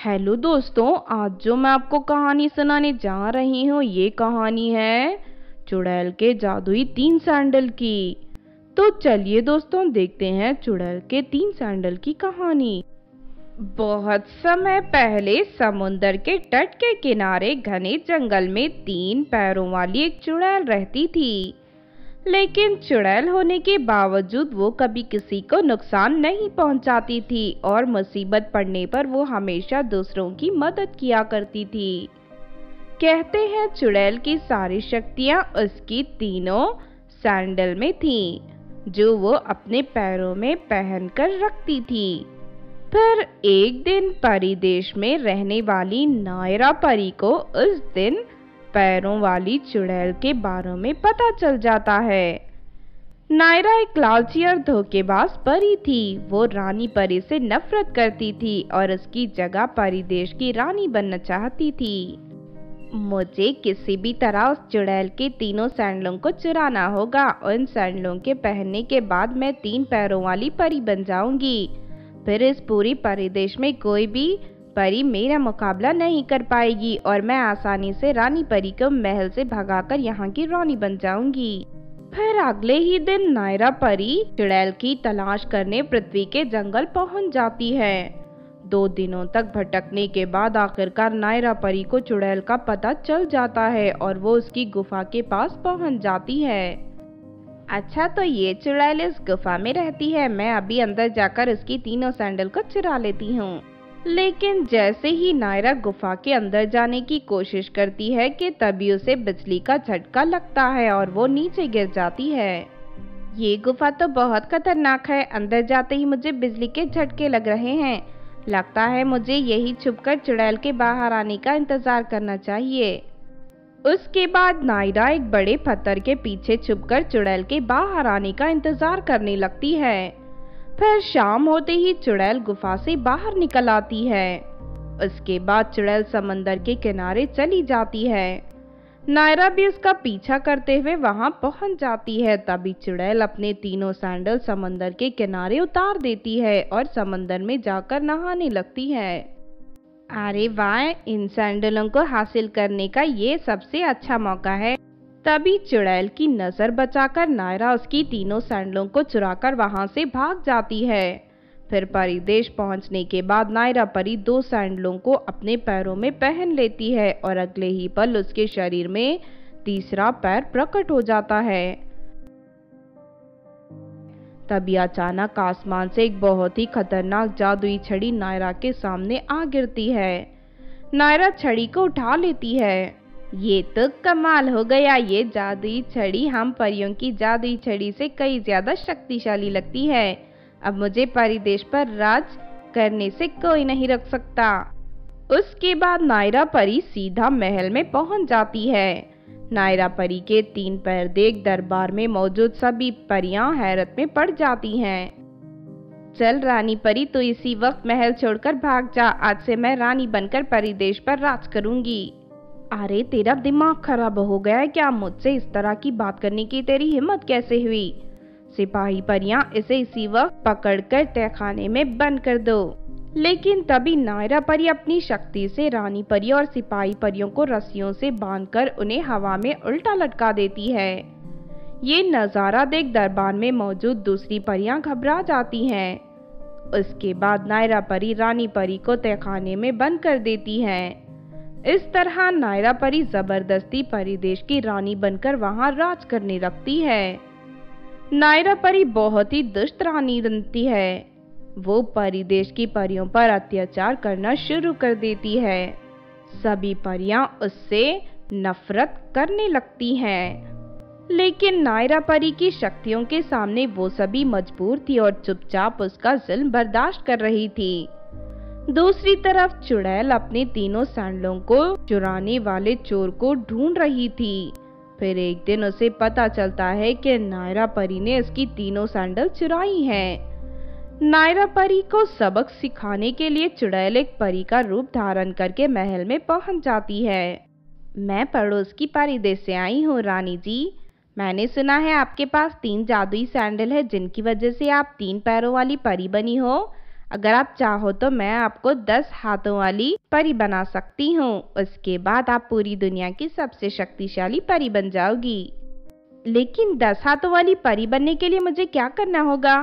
Hello दोस्तों, आज जो मैं आपको कहानी सुनाने जा रही हूँ ये कहानी है चुड़ैल के जादुई 3 सैंडल की। तो चलिए दोस्तों देखते हैं चुड़ैल के 3 सैंडल की कहानी। बहुत समय पहले समुंदर के तट के किनारे घने जंगल में 3 पैरों वाली एक चुड़ैल रहती थी। लेकिन चुड़ैल होने के बावजूद वो कभी किसी को नुकसान नहीं पहुंचाती थी और मुसीबत पड़ने पर वो हमेशा दूसरों की मदद किया करती थी। कहते हैं चुड़ैल की सारी शक्तियां उसकी 3 सैंडल में थीं, जो वो अपने पैरों में पहनकर रखती थी। फिर एक दिन परी देश में रहने वाली नायरा परी को उस दिन पैरों वाली चुड़ैल के बारे में पता चल जाता है। नायरा एक लालची और धोखेबाज परी थी। वो रानी परी से नफरत करती थी और उसकी जगह परी देश की रानी बनना चाहती थी। मुझे किसी भी तरह उस चुड़ैल के 3 सैंडलों को चुराना होगा। उन सैंडलों के पहनने के बाद मैं 3 पैरों वाली परी बन जाऊंगी। फिर इस पूरी परिदेश में कोई भी परी मेरा मुकाबला नहीं कर पाएगी और मैं आसानी से रानी परी को महल से भगाकर यहाँ की रानी बन जाऊंगी। फिर अगले ही दिन नायरा परी चुड़ैल की तलाश करने पृथ्वी के जंगल पहुंच जाती है। 2 दिनों तक भटकने के बाद आखिरकार नायरा परी को चुड़ैल का पता चल जाता है और वो उसकी गुफा के पास पहुंच जाती है। अच्छा, तो ये चुड़ैल इस गुफा में रहती है। मैं अभी अंदर जाकर उसकी 3 सैंडल को चुरा लेती हूँ। लेकिन जैसे ही नायरा गुफा के अंदर जाने की कोशिश करती है कि तभी उसे बिजली का झटका लगता है और वो नीचे गिर जाती है। ये गुफा तो बहुत खतरनाक है। अंदर जाते ही मुझे बिजली के झटके लग रहे हैं। लगता है मुझे यही छुपकर चुड़ैल के बाहर आने का इंतजार करना चाहिए। उसके बाद नायरा एक बड़े पत्थर के पीछे छुपकर चुड़ैल के बाहर आने का इंतजार करने लगती है। फिर शाम होते ही चुड़ैल गुफा से बाहर निकल आती है। उसके बाद चुड़ैल समंदर के किनारे चली जाती है। नायरा भी उसका पीछा करते हुए वहां पहुंच जाती है। तभी चुड़ैल अपने 3 सैंडल समंदर के किनारे उतार देती है और समंदर में जाकर नहाने लगती है। अरे वाह, इन सैंडलों को हासिल करने का ये सबसे अच्छा मौका है। तभी चुड़ैल की नजर बचाकर नायरा उसकी 3 सैंडलों को चुराकर वहां से भाग जाती है। फिर परिदेश पहुंचने के बाद नायरा परी 2 सैंडलों को अपने पैरों में पहन लेती है और अगले ही पल उसके शरीर में तीसरा पैर प्रकट हो जाता है। तभी अचानक आसमान से एक बहुत ही खतरनाक जादुई छड़ी नायरा के सामने आ गिरती है। नायरा छड़ी को उठा लेती है। ये तो कमाल हो गया। ये जादुई छड़ी हम परियों की जादुई छड़ी से कई ज्यादा शक्तिशाली लगती है। अब मुझे परिदेश पर राज करने से कोई नहीं रोक सकता। उसके बाद नायरा परी सीधा महल में पहुंच जाती है। नायरा परी के 3 पैर देख दरबार में मौजूद सभी परियां हैरत में पड़ जाती हैं। चल रानी परी, तो इसी वक्त महल छोड़कर भाग जा। आज से मैं रानी बनकर परिदेश पर राज करूंगी। अरे तेरा दिमाग खराब हो गया है क्या? मुझसे इस तरह की बात करने की तेरी हिम्मत कैसे हुई? सिपाही परियां इसे इसी वक्त पकड़कर तहखाने में बंद कर दो। लेकिन तभी नायरा परी अपनी शक्ति से रानी परी और सिपाही परियों को रस्सियों से बांधकर उन्हें हवा में उल्टा लटका देती है। ये नजारा देख दरबार में मौजूद दूसरी परियां घबरा जाती हैं। उसके बाद नायरा परी रानी परी को तहखाने में बंद कर देती है। इस तरह नायरा परी जबरदस्ती परिदेश की रानी बनकर वहां राज करने लगती है। नायरा परी बहुत ही दुष्ट रानी बनती है। वो परिदेश की परियों पर अत्याचार करना शुरू कर देती है। सभी परियां उससे नफरत करने लगती हैं। लेकिन नायरा परी की शक्तियों के सामने वो सभी मजबूर थी और चुपचाप उसका जुल्म बर्दाश्त कर रही थी। दूसरी तरफ चुड़ैल अपने 3 सैंडलों को चुराने वाले चोर को ढूंढ रही थी। फिर एक दिन उसे पता चलता है कि नायरा परी ने इसकी 3 सैंडल चुराई हैं। नायरा परी को सबक सिखाने के लिए चुड़ैल एक परी का रूप धारण करके महल में पहुंच जाती है। मैं पड़ोस की परिदेश से आई हूँ रानी जी। मैंने सुना है आपके पास 3 जादुई सैंडल है जिनकी वजह से आप 3 पैरों वाली परी बनी हो। अगर आप चाहो तो मैं आपको 10 हाथों वाली परी बना सकती हूँ। उसके बाद आप पूरी दुनिया की सबसे शक्तिशाली परी बन जाओगी। लेकिन 10 हाथों वाली परी बनने के लिए मुझे क्या करना होगा?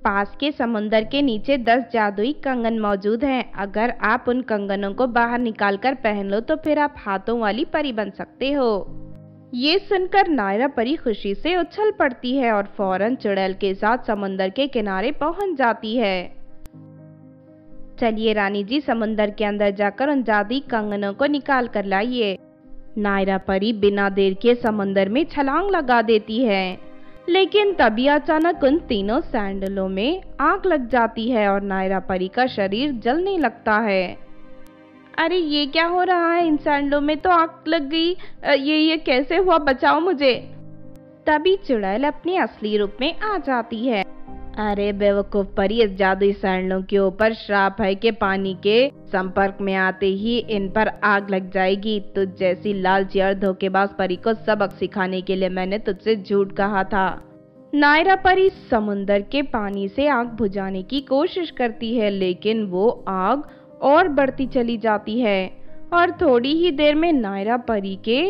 पास के समुंदर के नीचे 10 जादुई कंगन मौजूद हैं। अगर आप उन कंगनों को बाहर निकालकर पहन लो तो फिर आप हाथों वाली परी बन सकते हो। ये सुनकर नायरा परी खुशी से उछल पड़ती है और फौरन चुड़ैल के साथ समुंदर के किनारे पहुंच जाती है। चलिए रानी जी, समुंदर के अंदर जाकर उन जादुई कंगनों को निकाल कर लाइए। नायरा परी बिना देर के समुंदर में छलांग लगा देती है। लेकिन तभी अचानक उन तीनों सैंडलों में आग लग जाती है और नायरा परी का शरीर जलने लगता है। अरे ये क्या हो रहा है? इन सैंडलों में तो आग लग गई। ये कैसे हुआ? बचाओ मुझे। तभी चुड़ैल अपने असली रूप में आ जाती है। अरे बेवकूफ परी, इस जादुई सैंडलों के ऊपर श्राप है कि पानी के संपर्क में आते ही इन पर आग लग जाएगी। तुझ जैसी लालची और धोखेबाज परी को सबक सिखाने के लिए मैंने तुझसे झूठ कहा था। नायरा परी समुंदर के पानी से आग बुझाने की कोशिश करती है, लेकिन वो आग और बढ़ती चली जाती है और थोड़ी ही देर में नायरा परी के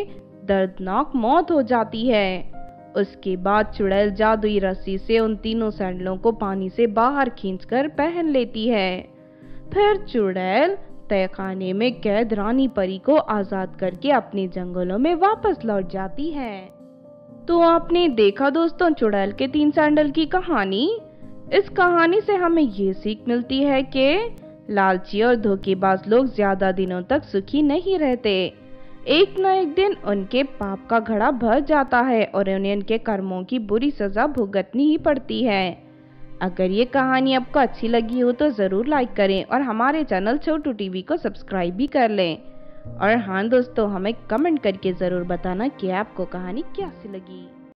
दर्दनाक मौत हो जाती है। उसके बाद चुड़ैल जादुई रस्सी से उन तीनों सैंडलों को पानी से बाहर खींचकर पहन लेती है। फिर चुड़ैल तहखाने में कैद रानी परी को आजाद करके अपने जंगलों में वापस लौट जाती है। तो आपने देखा दोस्तों चुड़ैल के 3 सैंडल की कहानी। इस कहानी से हमें ये सीख मिलती है कि लालची और धोखेबाज लोग ज्यादा दिनों तक सुखी नहीं रहते। एक न एक दिन उनके पाप का घड़ा भर जाता है और उन्हें उनके कर्मों की बुरी सजा भुगतनी ही पड़ती है। अगर ये कहानी आपको अच्छी लगी हो तो ज़रूर लाइक करें और हमारे चैनल छोटू टीवी को सब्सक्राइब भी कर लें। और हाँ दोस्तों, हमें कमेंट करके ज़रूर बताना कि आपको कहानी कैसी लगी।